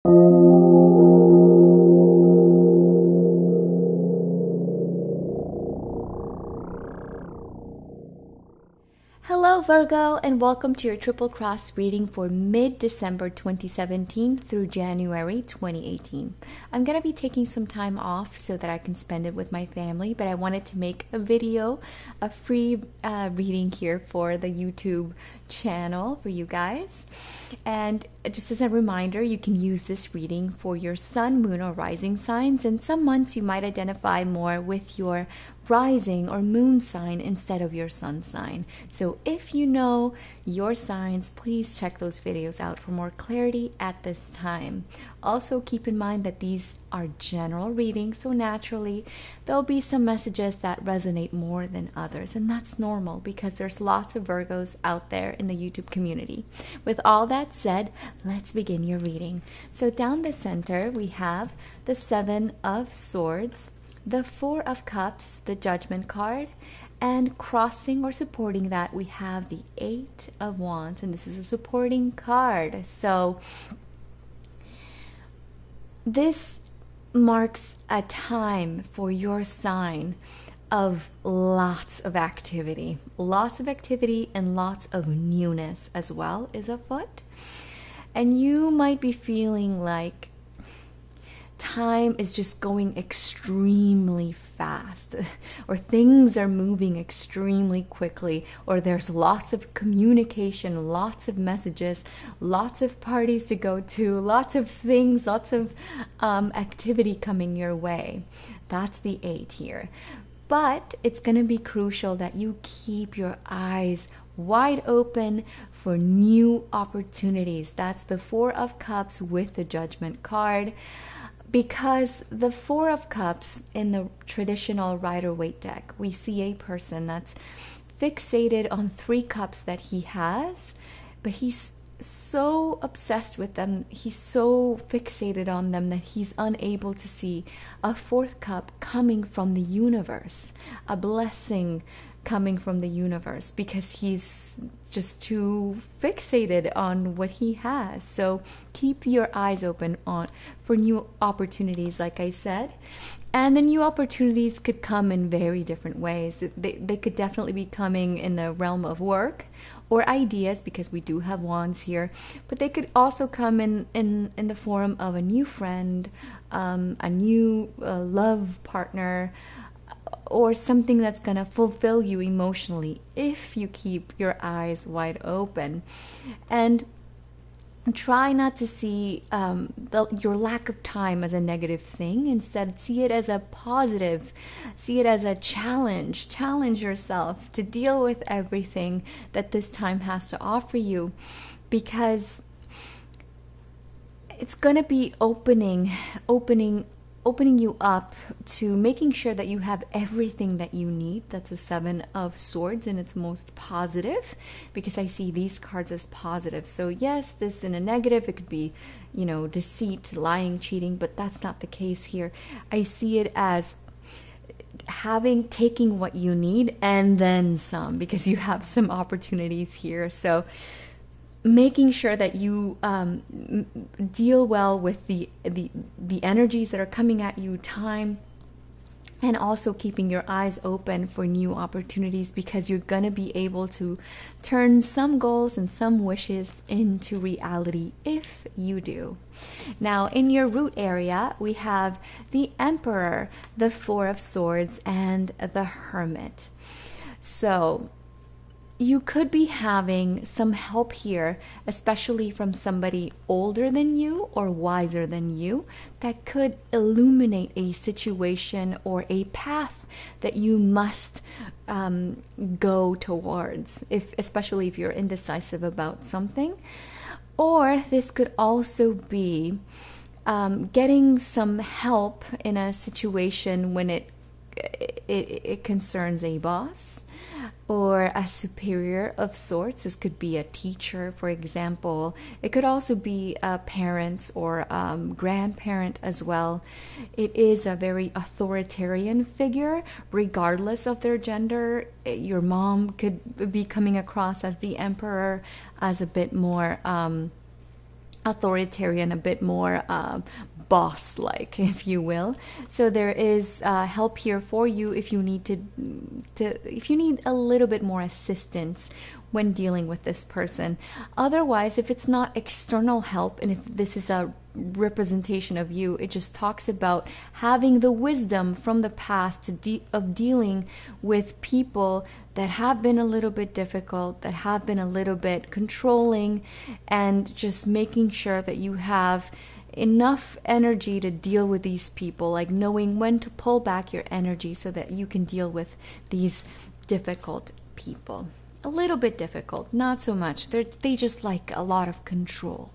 Hello Virgo, and welcome to your Triple Cross reading for mid-December 2017 through January 2018. I'm going to be taking some time off so that I can spend it with my family, but I wanted to make a video, a free reading here for the YouTube channel for you guys. And just as a reminder, you can use this reading for your sun, moon, or rising signs, and some months you might identify more with your rising or moon sign instead of your sun sign. So if you know your signs, please check those videos out for more clarity at this time. Also keep in mind that these are general readings, so naturally there'll be some messages that resonate more than others, and that's normal because there's lots of Virgos out there in the YouTube community. With all that said, let's begin your reading. So down the center we have the Seven of Swords, the Four of Cups, the Judgment card, and crossing or supporting that we have the Eight of Wands, and this is a supporting card. So this marks a time for your sign of lots of activity and lots of newness as well is afoot. And you might be feeling like time is just going extremely fast, or things are moving extremely quickly, or there's lots of communication, lots of messages, lots of parties to go to, lots of things, lots of activity coming your way. That's the 8 here. But it's going to be crucial that you keep your eyes wide open for new opportunities. That's the Four of Cups with the Judgment card. Because the Four of Cups in the traditional Rider-Waite deck, we see a person that's fixated on 3 cups that he has, but he's so obsessed with them, he's so fixated on them that he's unable to see a 4th cup coming from the universe, a blessing coming from the universe, because he's just too fixated on what he has. So keep your eyes open for new opportunities, like I said. And the new opportunities could come in very different ways. They could definitely be coming in the realm of work or ideas, because we do have wands here, but they could also come in the form of a new friend, a new love partner, or something that's going to fulfill you emotionally if you keep your eyes wide open. And try not to see your lack of time as a negative thing. Instead, see it as a positive. See it as a challenge. Challenge yourself to deal with everything that this time has to offer you, because it's going to be opening you up to making sure that you have everything that you need. That's a Seven of Swords and it's most positive, because I see these cards as positive. So yes, this in a negative, it could be, you know, deceit, lying, cheating, but that's not the case here. I see it as taking what you need and then some, because you have some opportunities here. So making sure that you deal well with the energies that are coming at you, time, and also keeping your eyes open for new opportunities, because you're going to be able to turn some goals and some wishes into reality if you do. Now, in your root area, we have the Emperor, the Four of Swords, and the Hermit. So you could be having some help here, especially from somebody older than you or wiser than you, that could illuminate a situation or a path that you must go towards, especially if you're indecisive about something. Or this could also be getting some help in a situation when it concerns a boss or a superior of sorts. This could be a teacher, for example. It could also be parents or grandparent as well. It is a very authoritarian figure, regardless of their gender. Your mom could be coming across as the emperor, as a bit more authoritarian, a bit more boss-like, if you will. So there is help here for you if you need if you need a little bit more assistance when dealing with this person. Otherwise, if it's not external help, and if this is a representation of you, it just talks about having the wisdom from the past of dealing with people that have been a little bit difficult, that have been a little bit controlling, and just making sure that you have enough energy to deal with these people, like knowing when to pull back your energy so that you can deal with these difficult people. A little bit difficult, not so much. They just like a lot of control.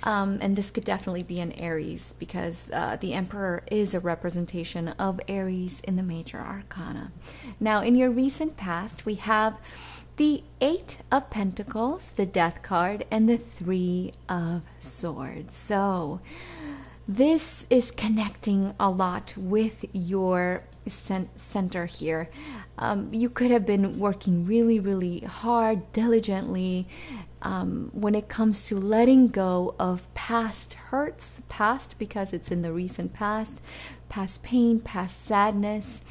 And this could definitely be an Aries, because the Emperor is a representation of Aries in the major arcana. Now, in your recent past, we have the Eight of Pentacles, the Death card, and the Three of Swords. So this is connecting a lot with your center here. You could have been working really, really hard, diligently, when it comes to letting go of past hurts, past because it's in the recent past pain, past sadness.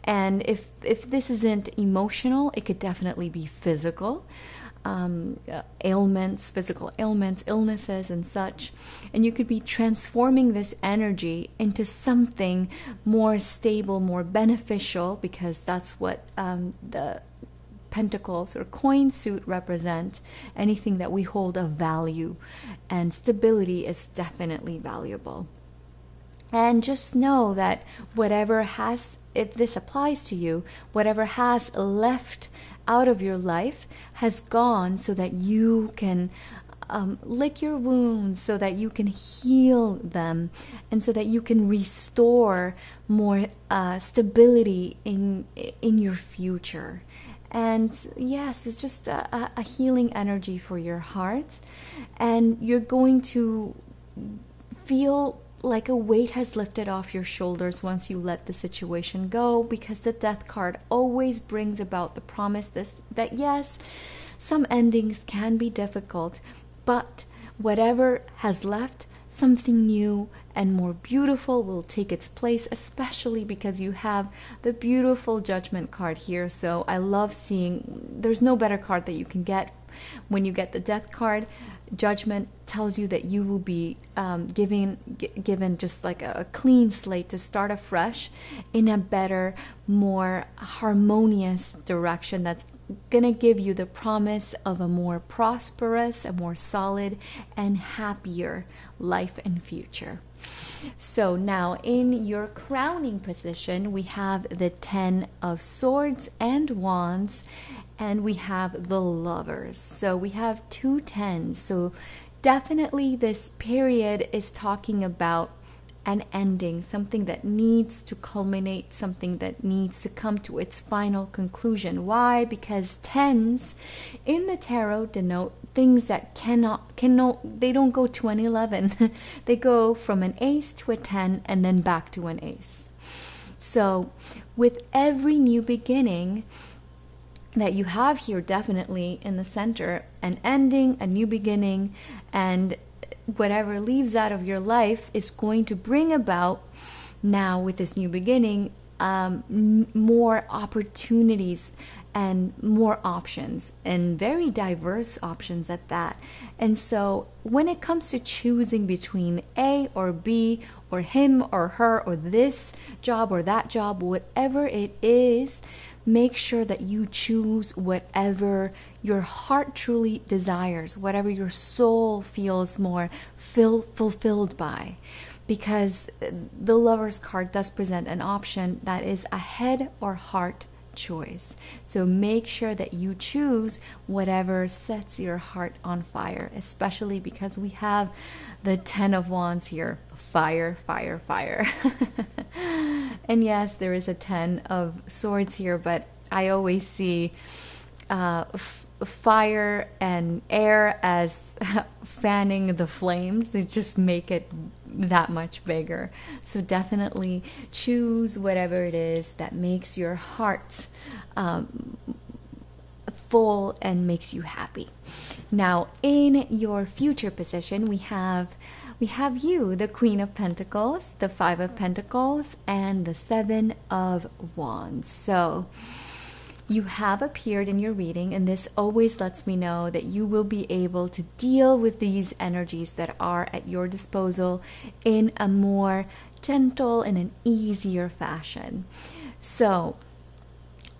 And if this isn't emotional, it could definitely be physical. Ailments, physical ailments, illnesses, and such. And you could be transforming this energy into something more stable, more beneficial, because that's what the pentacles or coin suit represent. Anything that we hold of value, and stability is definitely valuable. And just know that whatever has, if this applies to you, whatever has left out of your life has gone, so that you can lick your wounds, so that you can heal them, and so that you can restore more stability in your future. And yes, it's just a healing energy for your heart, and you're going to feel like a weight has lifted off your shoulders once you let the situation go, because the Death card always brings about the promise that yes, some endings can be difficult, but whatever has left, something new and more beautiful will take its place, especially because you have the beautiful Judgment card here. So I love seeing, there's no better card that you can get when you get the Death card. Judgment tells you that you will be given just like a clean slate to start afresh in a better, more harmonious direction that's going to give you the promise of a more prosperous, a more solid, and happier life and future. So now in your crowning position, we have the Ten of Swords and Wands, and we have the Lovers. So we have two tens. So definitely this period is talking about an ending, something that needs to culminate, something that needs to come to its final conclusion. Why? Because tens in the tarot denote things that they don't go to an 11. They go from an ace to a 10 and then back to an ace. So with every new beginning that you have here, definitely in the center, an ending, a new beginning, and whatever leaves out of your life is going to bring about, now with this new beginning, more opportunities and more options, and very diverse options at that. And so when it comes to choosing between A or B, or him or her, or this job or that job, whatever it is, make sure that you choose whatever your heart truly desires, whatever your soul feels more fulfilled by. Because the Lover's card does present an option that is a head or heart choice. So make sure that you choose whatever sets your heart on fire, especially because we have the Ten of Wands here. Fire, fire, fire. And yes, there is a Ten of Swords here, but I always see fire and air as fanning the flames. They just make it that much bigger. So definitely choose whatever it is that makes your heart full and makes you happy. Now, in your future position, we have you, the Queen of Pentacles, the Five of Pentacles, and the Seven of Wands. So you have appeared in your reading, and this always lets me know that you will be able to deal with these energies that are at your disposal in a more gentle and an easier fashion. So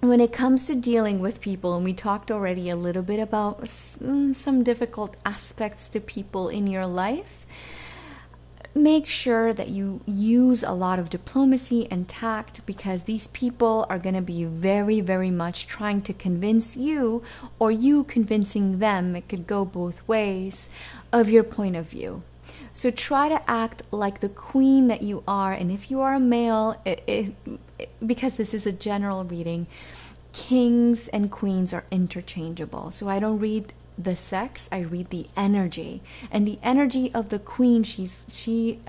when it comes to dealing with people, and we talked already a little bit about some difficult aspects to people in your life, make sure that you use a lot of diplomacy and tact, because these people are going to be very, very much trying to convince you, or you convincing them, it could go both ways, of your point of view. So try to act like the queen that you are. And if you are a male, because this is a general reading, kings and queens are interchangeable. So I don't read the sex, I read the energy. And the energy of the queen, she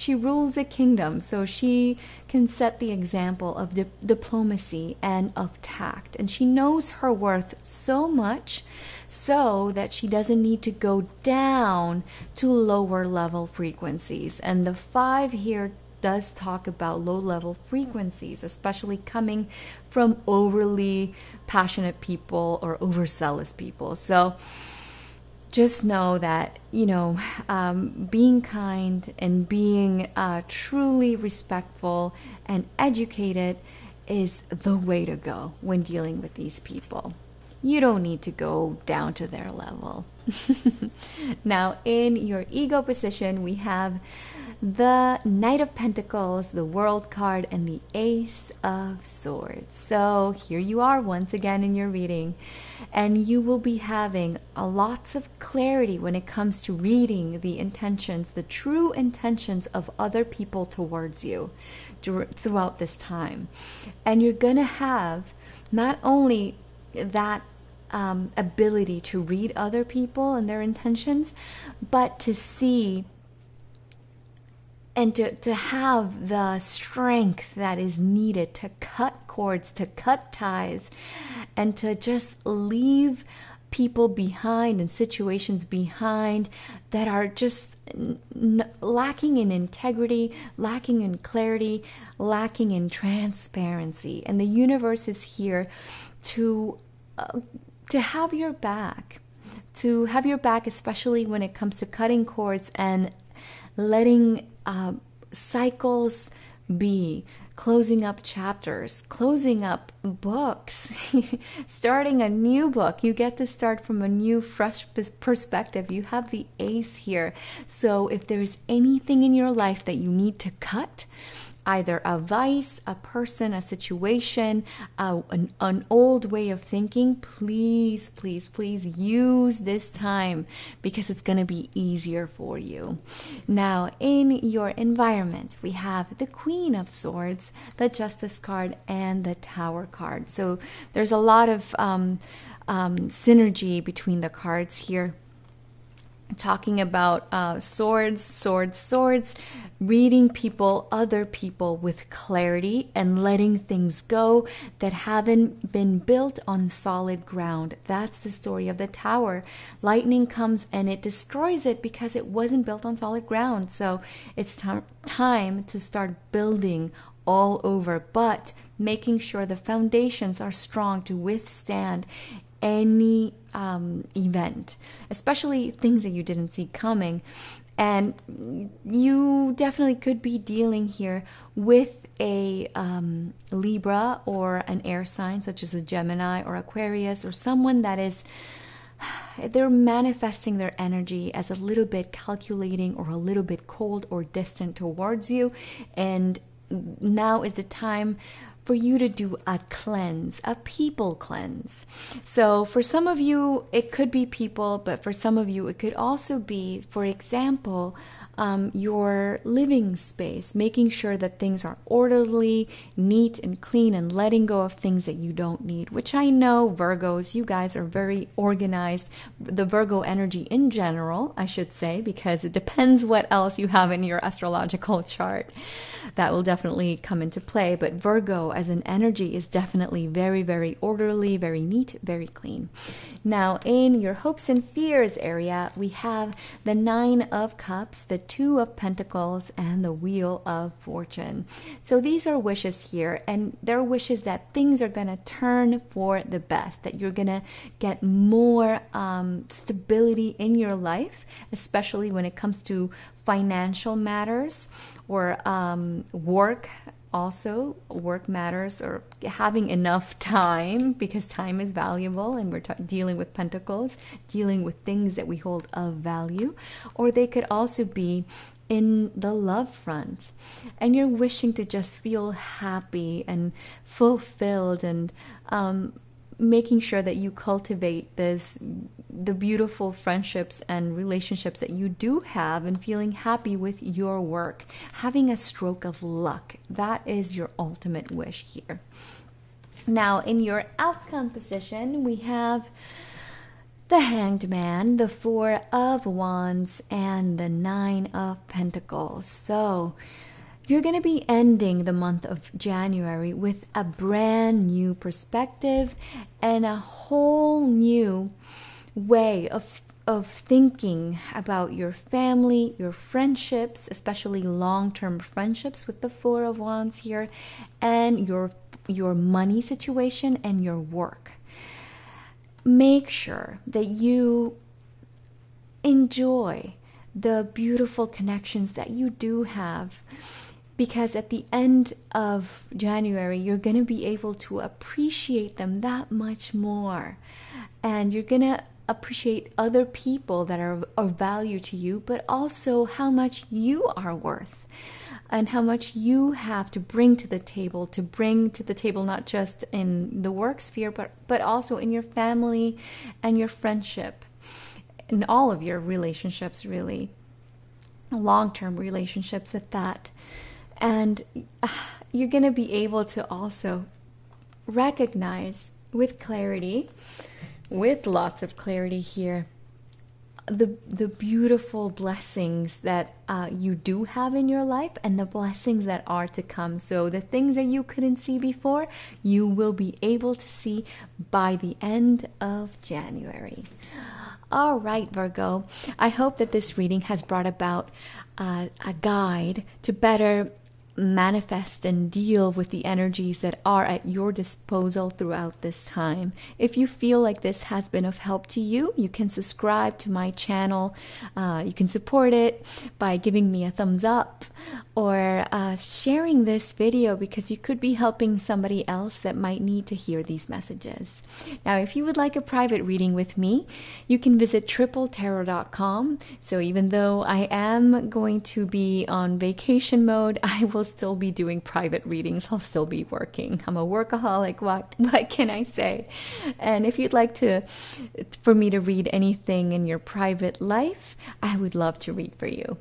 rules a kingdom, so she can set the example of diplomacy and of tact, and she knows her worth so much so that she doesn't need to go down to lower level frequencies. And the 5 here does talk about low level frequencies, especially coming from overly passionate people or overzealous people. So just know that, being kind and being truly respectful and educated is the way to go when dealing with these people. You don't need to go down to their level. Now, in your ego position, we have the Knight of Pentacles, the World card, and the Ace of Swords. So here you are once again in your reading, and you will be having lots of clarity when it comes to reading the intentions, the true intentions of other people towards you throughout this time. And you're gonna have not only that ability to read other people and their intentions, but to see and to have the strength that is needed to cut cords, to cut ties, and to just leave people behind and situations behind that are just lacking in integrity, lacking in clarity, lacking in transparency. And the universe is here to have your back, especially when it comes to cutting cords and letting cycles be, closing up chapters, closing up books, starting a new book. You get to start from a new, fresh perspective. You have the Ace here. So if there's anything in your life that you need to cut, either a vice, a person, a situation, an old way of thinking, please, please, please use this time, because it's going to be easier for you. Now, in your environment, we have the Queen of Swords, the Justice card, and the Tower card. So there's a lot of synergy between the cards here. Talking about swords, reading people, other people with clarity, and letting things go that haven't been built on solid ground. That's the story of the Tower. Lightning comes and it destroys it because it wasn't built on solid ground. So it's time to start building all over, but making sure the foundations are strong to withstand any event, especially things that you didn't see coming. And you definitely could be dealing here with a Libra or an air sign, such as a Gemini or Aquarius, or someone that is, they're manifesting their energy as a little bit calculating or a little bit cold or distant towards you. And now is the time for you to do a cleanse, a people cleanse. So for some of you, it could be people, but for some of you, it could also be, for example, your living space, making sure that things are orderly, neat, and clean, and letting go of things that you don't need, which I know, Virgos, you guys are very organized. The Virgo energy in general, I should say, because it depends what else you have in your astrological chart. That will definitely come into play. But Virgo as an energy is definitely very, very orderly, very neat, very clean. Now, in your hopes and fears area, we have the Nine of Cups, the Two of Pentacles, and the Wheel of Fortune. So these are wishes here, and they're wishes that things are going to turn for the best, that you're going to get more stability in your life, especially when it comes to financial matters or work. Also, work matters, or having enough time, because time is valuable, and we're dealing with pentacles, dealing with things that we hold of value. Or they could also be in the love front, and you're wishing to just feel happy and fulfilled, and making sure that you cultivate the beautiful friendships and relationships that you do have, and feeling happy with your work, having a stroke of luck. That is your ultimate wish here. Now, in your outcome position, we have the Hanged Man, the Four of Wands, and the Nine of Pentacles. So you're going to be ending the month of January with a brand new perspective and a whole new way of thinking about your family, your friendships, especially long-term friendships with the Four of Wands here, and your money situation and your work. Make sure that you enjoy the beautiful connections that you do have, because at the end of January, you're going to be able to appreciate them that much more. And you're going to appreciate other people that are of value to you, but also how much you are worth and how much you have to bring to the table, not just in the work sphere, but also in your family and your friendship, in all of your relationships, really, long-term relationships at that. And you're going to be able to also recognize with clarity, with lots of clarity here, the beautiful blessings that you do have in your life, and the blessings that are to come. So the things that you couldn't see before, you will be able to see by the end of January. All right, Virgo, I hope that this reading has brought about a guide to better manifest and deal with the energies that are at your disposal throughout this time. If you feel like this has been of help to you, you can subscribe to my channel. You can support it by giving me a thumbs up or sharing this video, because you could be helping somebody else that might need to hear these messages. Now, if you would like a private reading with me, you can visit tripletarot.com. So even though I am going to be on vacation mode, I will still be doing private readings. I'll still be working. I'm a workaholic. What can I say? And if you'd like for me to read anything in your private life, I would love to read for you.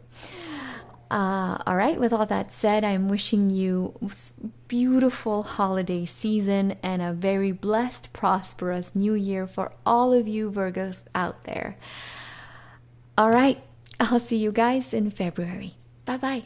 All right, with all that said, I'm wishing you beautiful holiday season and a very blessed, prosperous new year for all of you Virgos out there. All right, I'll see you guys in February. Bye-bye.